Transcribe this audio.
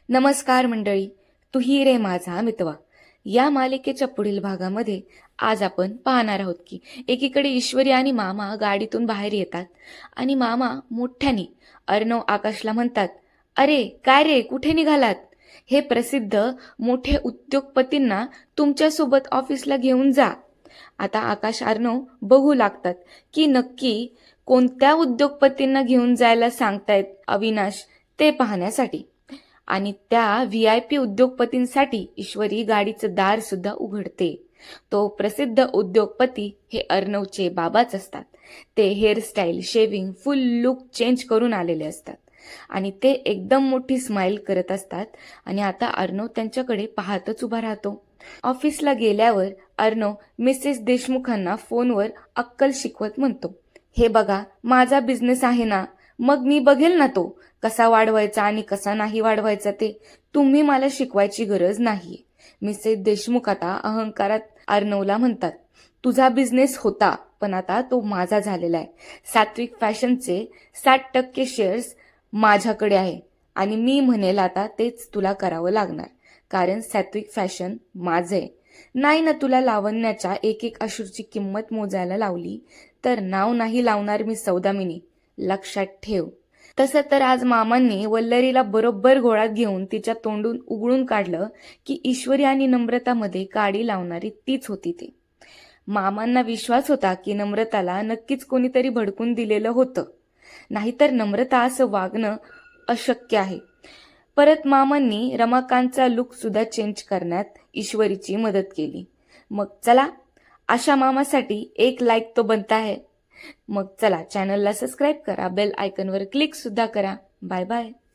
नमस्कार मंडळी, तू ही रे माझा मितवा या मालिकेच्या पुढील भागामध्ये आज आपण पाहणार आहोत की एकीकडे ईश्वरी आणि मामा गाडीतून बाहेर येतात आणि मामा मोठ्याने अर्णव आकाशला म्हणतात, अरे काय रे, कुठे निघालात? हे प्रसिद्ध मोठे उद्योगपतींना तुमच्यासोबत ऑफिसला घेऊन जा. आता आकाश अर्णव बघू लागतात की नक्की कोणत्या उद्योगपतींना घेऊन जायला सांगतायत अविनाश ते पाहण्यासाठी. आणि त्या VIP उद्योगपतींसाठी ईश्वरी गाडीचं दार सुद्धा उघडते. तो प्रसिद्ध उद्योगपती हे अर्णवचे बाबाच असतात. ते हेअरस्टाईल, शेविंग, फुल लुक चेंज करून आलेले असतात आणि ते एकदम मोठी स्माइल करत असतात. आणि आता अर्णव त्यांच्याकडे पाहतच उभा राहतो. ऑफिसला गेल्यावर अर्णव मिसेस देशमुखांना फोनवर अक्कल शिकवत म्हणतो, हे बघा, माझा बिझनेस आहे ना, मग मी बघेल ना तो कसा वाढवायचा आणि कसा नाही वाढवायचा ते तुम्ही मला शिकवायची गरज नाहीये. मिसेस देशमुख आता अहंकारात अर्णवला म्हणतात, तुझा बिझनेस होता पण आता तो माझा झालेला आहे. सात्विक फॅशनचे 60% शेअर्स माझ्याकडे आहे आणि मी म्हणेल आता तेच तुला करावं लागणार, कारण सात्विक फॅशन माझं आहे. नाही ना तुला लावण्याच्या एक एक अश्रूची किंमत मोजायला लावली तर नाव नाही लावणार मी सौदामिनी, लक्षात ठेव. तसं तर आज मामांनी वल्लरीला बरोबर गोळात घेऊन तिच्या तोंडून उघडून काढलं की ईश्वरी आणि नम्रतामध्ये काडी लावणारी तीच होती ती. मामांना विश्वास होता की नम्रताला नक्कीच कोणीतरी भडकून दिलेलं होतं, नाहीतर नम्रता असं वागणं अशक्य आहे. परत मामांनी रमाकांतचा लुक सुद्धा चेंज करण्यात ईश्वरीची मदत केली. मग चला, आशा मामासाठी एक लाईक तो बनता है. मग चला, चॅनलला सबस्क्राईब करा, बेल आयकॉनवर क्लिक सुद्धा करा. Bye bye.